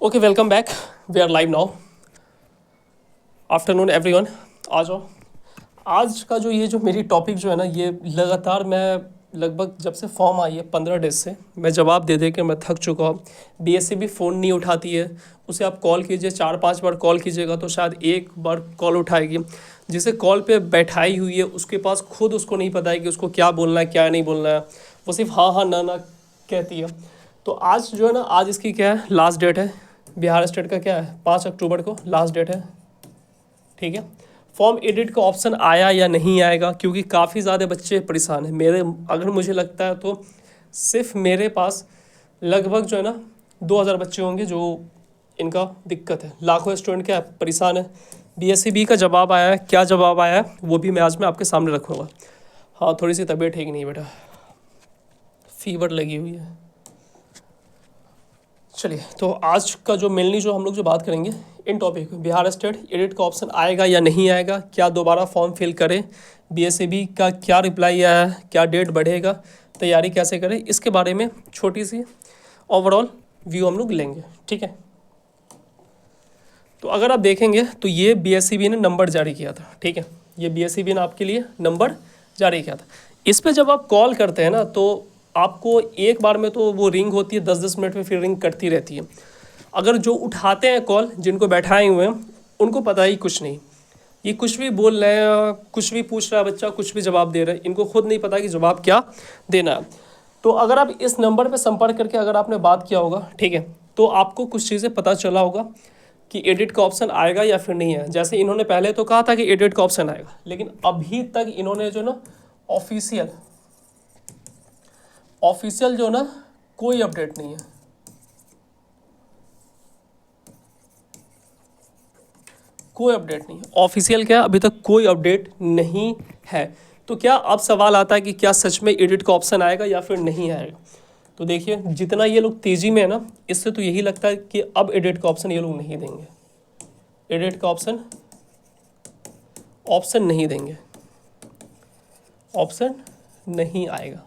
Okay, welcome back. We are live now. Afternoon everyone, आ जाओ। आज का जो मेरी टॉपिक जो है ना, ये लगातार मैं लगभग जब से फॉर्म आई है 15 डेज से मैं जवाब दे दे के मैं थक चुका हूँ। बीएससी भी फ़ोन नहीं उठाती है। उसे आप कॉल कीजिए, 4-5 बार कॉल कीजिएगा तो शायद एक बार कॉल उठाएगी। जिसे कॉल पे बैठाई हुई है उसके पास खुद उसको नहीं पता है कि उसको क्या बोलना है क्या नहीं बोलना है। वो सिर्फ हाँ हाँ ना ना कहती है। तो आज जो है ना, आज इसकी क्या है, लास्ट डेट है। बिहार स्टेट का क्या है, 5 अक्टूबर को लास्ट डेट है। ठीक है। फॉर्म एडिट का ऑप्शन आया या नहीं आएगा, क्योंकि काफ़ी ज़्यादा बच्चे परेशान हैं मेरे। अगर मुझे लगता है तो सिर्फ मेरे पास लगभग जो है ना 2000 बच्चे होंगे जो इनका दिक्कत है। लाखों स्टूडेंट क्या है, परेशान है। बीएससी का जवाब आया है, क्या जवाब आया है वो भी मैं आज आपके सामने रखूँगा। हाँ, थोड़ी सी तबीयत ठीक नहीं है बेटा, फीवर लगी हुई है। चलिए, तो आज का जो मेनली जो हम लोग जो बात करेंगे इन टॉपिक, बिहार स्टेट एडिट का ऑप्शन आएगा या नहीं आएगा, क्या दोबारा फॉर्म फिल करें, बीएसएबी का क्या रिप्लाई आया है, क्या डेट बढ़ेगा, तैयारी कैसे करें, इसके बारे में छोटी सी ओवरऑल व्यू हम लोग लेंगे। ठीक है। तो अगर आप देखेंगे तो ये बीएसईबी ने नंबर जारी किया था। ठीक है, ये बीएसईबी ने आपके लिए नंबर जारी किया था। इस पर जब आप कॉल करते हैं ना तो आपको एक बार में तो वो रिंग होती है, 10-10 मिनट में फिर रिंग करती रहती है। अगर जो उठाते हैं कॉल, जिनको बैठाए हुए हैं, उनको पता ही कुछ नहीं। ये कुछ भी बोल रहे हैं, कुछ भी पूछ रहा है बच्चा, कुछ भी जवाब दे रहे हैं, इनको खुद नहीं पता कि जवाब क्या देना है। तो अगर आप इस नंबर पर संपर्क करके अगर आपने बात किया होगा, ठीक है, तो आपको कुछ चीज़ें पता चला होगा कि एडिट का ऑप्शन आएगा या फिर नहीं है। जैसे इन्होंने पहले तो कहा था कि एडिट का ऑप्शन आएगा, लेकिन अभी तक इन्होंने जो ना ऑफिशियल जो ना कोई अपडेट नहीं है। कोई अपडेट नहीं है, ऑफिशियल क्या, अभी तक कोई अपडेट नहीं है। तो क्या अब सवाल आता है कि क्या सच में एडिट का ऑप्शन आएगा या फिर नहीं आएगा। तो देखिए, जितना ये लोग तेज़ी में है ना, इससे तो यही लगता है कि अब एडिट का ऑप्शन ये लोग नहीं देंगे। एडिट का ऑप्शन नहीं देंगे, ऑप्शन नहीं आएगा।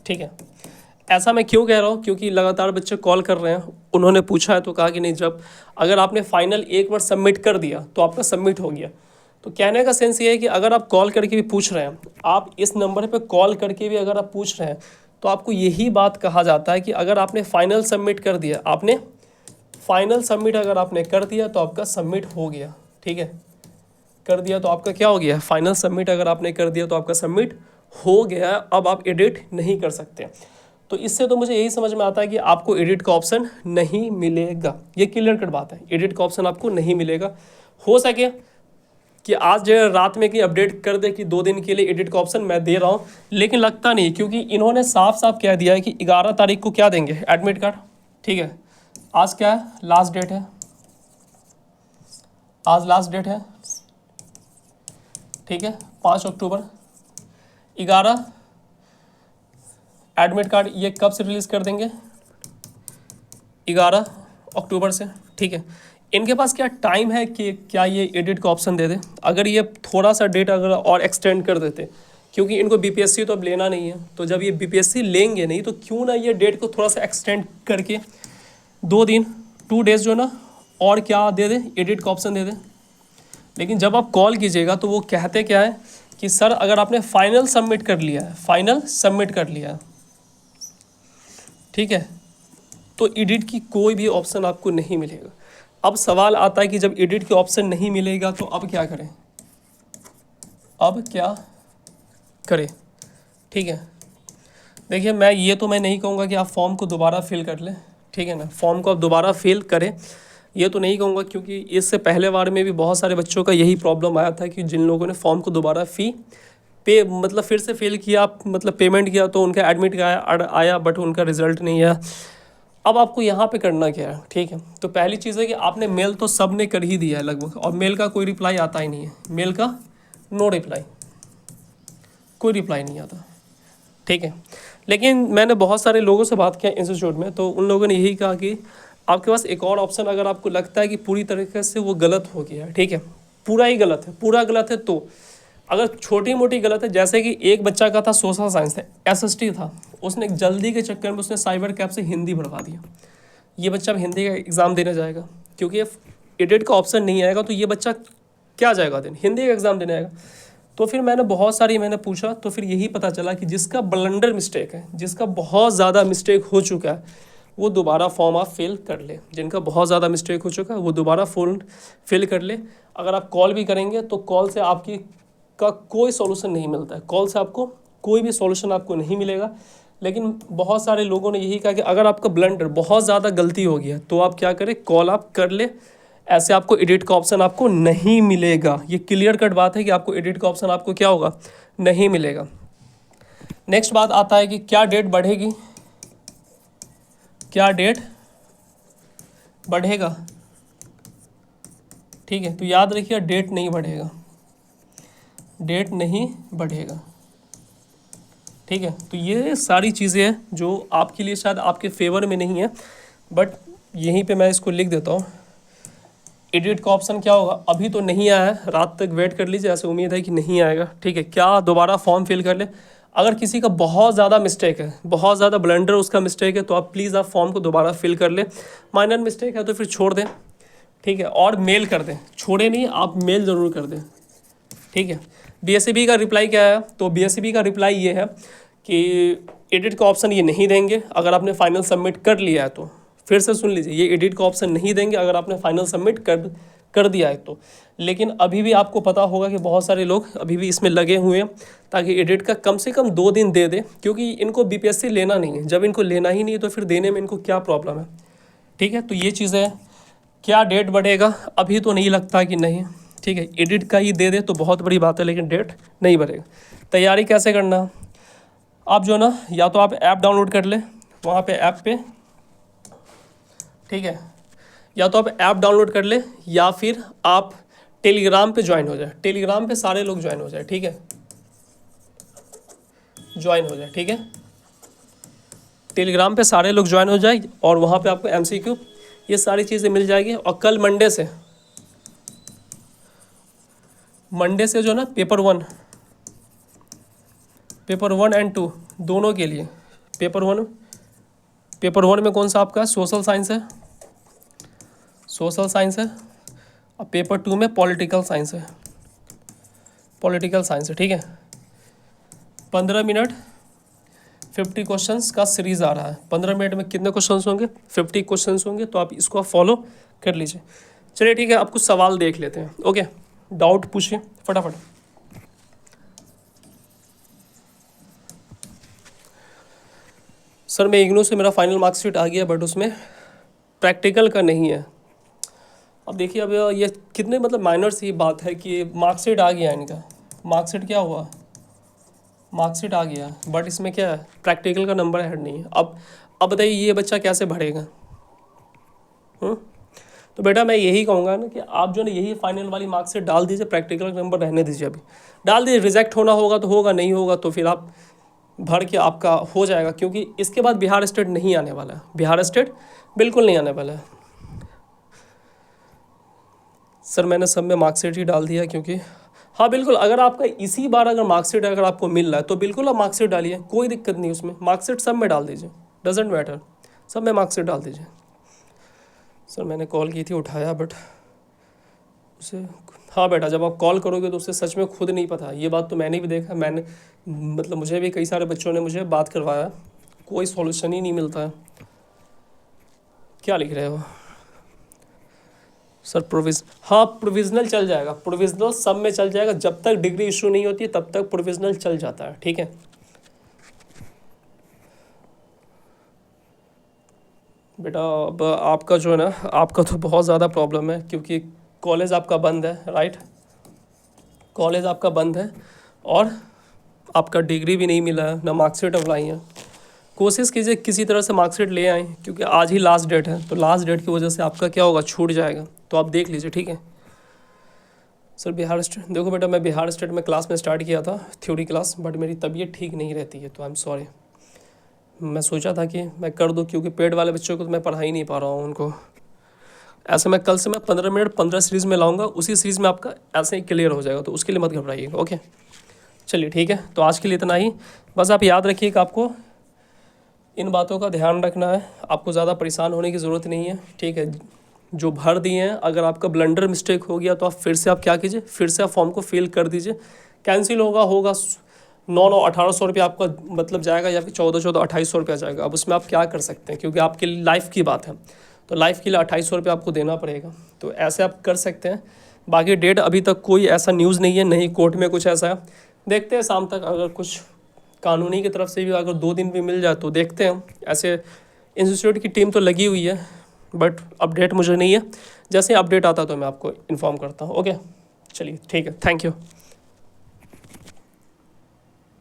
ठीक है। ऐसा मैं क्यों कह रहा हूँ, क्योंकि लगातार बच्चे कॉल कर रहे हैं। उन्होंने पूछा है तो कहा कि नहीं, जब अगर आपने फाइनल एक बार सबमिट कर दिया तो आपका सबमिट हो गया। तो कहने का सेंस ये है कि अगर आप कॉल करके भी पूछ रहे हैं, आप इस नंबर पे कॉल करके भी अगर आप पूछ रहे हैं, तो आपको यही बात कहा जाता है कि अगर आपने फाइनल सबमिट कर दिया, आपने फाइनल सबमिट अगर आपने कर दिया तो आपका सबमिट हो गया। ठीक है, कर दिया तो आपका क्या हो गया, फाइनल सबमिट अगर आपने कर दिया तो आपका सबमिट हो गया। अब आप एडिट नहीं कर सकते। तो इससे तो मुझे यही समझ में आता है कि आपको एडिट का ऑप्शन नहीं मिलेगा। ये क्लियर कट बात है, एडिट का ऑप्शन आपको नहीं मिलेगा। हो सके कि आज रात में कि अपडेट कर दे कि 2 दिन के लिए एडिट का ऑप्शन मैं दे रहा हूँ, लेकिन लगता नहीं, क्योंकि इन्होंने साफ साफ कह दिया है कि 11 तारीख को क्या देंगे, एडमिट कार्ड। ठीक है, आज क्या है, लास्ट डेट है, आज लास्ट डेट है। ठीक है, 5 अक्टूबर, 11 एडमिट कार्ड ये कब से रिलीज़ कर देंगे, 11 अक्टूबर से। ठीक है, इनके पास क्या टाइम है कि क्या ये एडिट का ऑप्शन दे दे। अगर ये थोड़ा सा डेट अगर और एक्सटेंड कर देते, क्योंकि इनको बीपीएससी तो अब लेना नहीं है, तो जब ये बीपीएससी लेंगे नहीं तो क्यों ना ये डेट को थोड़ा सा एक्सटेंड करके 2 दिन 2 डेज जो ना और क्या दे दे, एडिट का ऑप्शन दे दे। लेकिन जब आप कॉल कीजिएगा तो वो कहते क्या है कि सर अगर आपने फाइनल सबमिट कर लिया है, फाइनल सबमिट कर लिया है, ठीक है, तो एडिट की कोई भी ऑप्शन आपको नहीं मिलेगा। अब सवाल आता है कि जब एडिट के ऑप्शन नहीं मिलेगा तो अब क्या करें, अब क्या करें। ठीक है, देखिए मैं नहीं कहूँगा कि आप फॉर्म को दोबारा फिल कर लें। ठीक है ना, फॉर्म को आप दोबारा फिल करें ये तो नहीं कहूँगा, क्योंकि इससे पहले बार में भी बहुत सारे बच्चों का यही प्रॉब्लम आया था कि जिन लोगों ने फॉर्म को दोबारा मतलब फिर से फिल किया, मतलब पेमेंट किया, तो उनका एडमिट आया बट उनका रिजल्ट नहीं आया। अब आपको यहाँ पे करना क्या है। ठीक है, तो पहली चीज़ है कि आपने मेल तो सब ने कर ही दिया है लगभग, और मेल का कोई रिप्लाई आता ही नहीं है। मेल का नो रिप्लाई, कोई रिप्लाई नहीं आता। ठीक है, लेकिन मैंने बहुत सारे लोगों से बात किया इंस्टीट्यूट में, तो उन लोगों ने यही कहा कि आपके पास एक और ऑप्शन, अगर आपको लगता है कि पूरी तरीके से वो गलत हो गया है, ठीक है, पूरा ही गलत है, पूरा गलत है, तो अगर छोटी मोटी गलत है, जैसे कि एक बच्चा का था सोशल साइंस था, एसएसटी था, उसने जल्दी के चक्कर में उसने साइबर कैफ से हिंदी भरवा दिया। ये बच्चा अब हिंदी का एग्ज़ाम देने जाएगा, क्योंकि एडिट का ऑप्शन नहीं आएगा तो ये बच्चा क्या जाएगा देने, हिंदी का एग्ज़ाम देने आएगा। तो फिर मैंने पूछा, तो फिर यही पता चला कि जिसका ब्लंडर मिस्टेक है, जिसका बहुत ज़्यादा मिस्टेक हो चुका है, वो दोबारा फॉर्म आप फिल कर ले। जिनका बहुत ज़्यादा मिस्टेक हो चुका है वो दोबारा फॉर्म फिल कर ले। अगर आप कॉल भी करेंगे तो कॉल से आपकी का कोई सॉल्यूशन नहीं मिलता है, कॉल से आपको कोई भी सॉल्यूशन आपको नहीं मिलेगा। लेकिन बहुत सारे लोगों ने यही कहा कि अगर आपका ब्लंडर बहुत ज़्यादा गलती हो गया तो आप क्या करें, कॉल आप कर ले, ऐसे आपको एडिट का ऑप्शन आपको नहीं मिलेगा। ये क्लियर कट बात है कि आपको एडिट का ऑप्शन आपको क्या होगा, नहीं मिलेगा। नेक्स्ट बात आता है कि क्या डेट बढ़ेगी, क्या डेट बढ़ेगा। ठीक है, तो याद रखिए डेट नहीं बढ़ेगा, डेट नहीं बढ़ेगा। ठीक है, तो ये सारी चीज़ें हैं जो आपके लिए शायद आपके फेवर में नहीं है, बट यहीं पे मैं इसको लिख देता हूँ। एडिट का ऑप्शन क्या होगा, अभी तो नहीं आया है, रात तक वेट कर लीजिए, ऐसे उम्मीद है कि नहीं आएगा। ठीक है, क्या दोबारा फॉर्म फिल कर ले। अगर किसी का बहुत ज़्यादा मिस्टेक है, बहुत ज़्यादा ब्लंडर उसका मिस्टेक है, तो आप प्लीज़ आप फॉर्म को दोबारा फिल कर ले। माइनर मिस्टेक है तो फिर छोड़ दें। ठीक है, और मेल कर दें, छोड़े नहीं, आप मेल ज़रूर कर दें। ठीक है, बीएसईबी का रिप्लाई क्या है, तो बीएसईबी का रिप्लाई ये है कि एडिट का ऑप्शन ये नहीं देंगे अगर आपने फाइनल सबमिट कर लिया है तो। फिर से सुन लीजिए, ये एडिट का ऑप्शन नहीं देंगे अगर आपने फाइनल सबमिट कर दिया है तो। लेकिन अभी भी आपको पता होगा कि बहुत सारे लोग अभी भी इसमें लगे हुए हैं ताकि एडिट का कम से कम 2 दिन दे दे, क्योंकि इनको बीपीएससी लेना नहीं है। जब इनको लेना ही नहीं है तो फिर देने में इनको क्या प्रॉब्लम है। ठीक है, तो ये चीज़ें हैं। क्या डेट बढ़ेगा, अभी तो नहीं लगता कि नहीं। ठीक है, एडिट का ही दे दे तो बहुत बड़ी बात है, लेकिन डेट नहीं बढ़ेगा। तैयारी कैसे करना, आप जो ना, या तो आप ऐप डाउनलोड कर ले, वहाँ पे ऐप पे, ठीक है, या तो आप ऐप डाउनलोड कर ले या फिर आप टेलीग्राम पे ज्वाइन हो जाए। टेलीग्राम पे सारे लोग ज्वाइन हो जाए। ठीक है, ज्वाइन हो जाए। ठीक है, टेलीग्राम पे सारे लोग ज्वाइन हो जाए और वहाँ पे आपको एमसीक्यू ये सारी चीज़ें मिल जाएगी। और कल मंडे से जो ना पेपर 1 एंड 2 दोनों के लिए, पेपर वन में कौन सा आपका सोशल साइंस है, और पेपर 2 में पॉलिटिकल साइंस है। ठीक है, 15 मिनट 50 क्वेश्चंस का सीरीज आ रहा है। 15 मिनट में कितने क्वेश्चंस होंगे, 50 क्वेश्चंस होंगे। तो आप इसको फॉलो कर लीजिए। चलिए ठीक है, आप कुछ सवाल देख लेते हैं। ओके, डाउट पूछिए फटाफट। सर मैं इग्नू से मेरा फाइनल मार्कशीट आ गया, बट उसमें प्रैक्टिकल का नहीं है। अब देखिए, अब ये कितने मतलब माइनर सी बात है कि मार्कशीट आ गया इनका, मार्कशीट क्या हुआ, मार्कशीट आ गया, बट इसमें क्या है, प्रैक्टिकल का नंबर ऐड नहीं है। अब बताइए ये बच्चा कैसे भरेगा। तो बेटा मैं यही कहूँगा ना कि आप जो है यही फाइनल वाली मार्कशीट डाल दीजिए, प्रैक्टिकल का नंबर रहने दीजिए। अभी डाल दीजिए, रिजेक्ट होना होगा तो होगा, नहीं होगा तो फिर आप भर के आपका हो जाएगा। क्योंकि इसके बाद बिहार स्टेट नहीं आने वाला है, बिहार स्टेट बिल्कुल नहीं आने वाला है। सर मैंने सब में मार्कशीट ही डाल दिया, क्योंकि हाँ बिल्कुल, अगर आपका इसी बार अगर मार्कशीट अगर आपको मिल रहा है तो बिल्कुल आप मार्कशीट डालिए, कोई दिक्कत नहीं उसमें। मार्कशीट सब में डाल दीजिए, डजेंट मैटर, सब में मार्कशीट डाल दीजिए। सर मैंने कॉल की थी, उठाया, बट उसे, हाँ बेटा जब आप कॉल करोगे तो उसे सच में खुद नहीं पता। ये बात तो मैंने भी देखा, मैंने मतलब मुझे भी कई सारे बच्चों ने मुझे बात करवाया, कोई सॉल्यूशन ही नहीं मिलता है। क्या लिख रहे हो सर, हाँ प्रोविज़नल चल जाएगा, प्रोविज़नल सब में चल जाएगा। जब तक डिग्री इशू नहीं होती तब तक प्रोविज़नल चल जाता है। ठीक है, बेटा अब आपका जो है ना, आपका तो बहुत ज़्यादा प्रॉब्लम है, क्योंकि कॉलेज आपका बंद है, राइट, कॉलेज आपका बंद है और आपका डिग्री भी नहीं मिला है, ना मार्कशीट अप्लाई है। कोशिश कीजिए किसी तरह से मार्कशीट ले आएँ, क्योंकि आज ही लास्ट डेट है, तो लास्ट डेट की वजह से आपका क्या होगा, छूट जाएगा। तो आप देख लीजिए। ठीक है सर, बिहार स्टेट, देखो बेटा मैं बिहार स्टेट में क्लास में स्टार्ट किया था थ्योरी क्लास, बट मेरी तबीयत ठीक नहीं रहती है, तो आई एम सॉरी। मैं सोचा था कि मैं कर दूं, क्योंकि पेड वाले बच्चों को तो मैं पढ़ा ही नहीं पा रहा हूँ उनको। ऐसे मैं कल से मैं 15 मिनट 15 सीरीज़ में लाऊंगा, उसी सीरीज़ में आपका ऐसे ही क्लियर हो जाएगा, तो उसके लिए मत घबराइएगा। ओके चलिए ठीक है, तो आज के लिए इतना ही। बस आप याद रखिए कि आपको इन बातों का ध्यान रखना है, आपको ज़्यादा परेशान होने की ज़रूरत नहीं है, ठीक है। जो भर दिए हैं, अगर आपका ब्लंडर मिस्टेक हो गया तो आप फिर से आप क्या कीजिए, फिर से आप फॉर्म को फिल कर दीजिए। कैंसिल होगा 9-1800 रुपया आपका मतलब जाएगा, या फिर 14-2800 रुपया जाएगा। अब उसमें आप क्या कर सकते हैं, क्योंकि आपके लाइफ की बात है, तो लाइफ के लिए 2800 रुपया आपको देना पड़ेगा। तो ऐसे आप कर सकते हैं। बाकी डेट अभी तक कोई ऐसा न्यूज़ नहीं है, नहीं कोर्ट में कुछ ऐसा है। देखते हैं शाम तक, अगर कुछ कानूनी की तरफ से भी अगर 2 दिन भी मिल जाए तो देखते हैं। ऐसे इंस्टीट्यूट की टीम तो लगी हुई है, बट अपडेट मुझे नहीं है। जैसे अपडेट आता तो मैं आपको इन्फॉर्म करता हूँ। ओके, चलिए ठीक है, थैंक यू।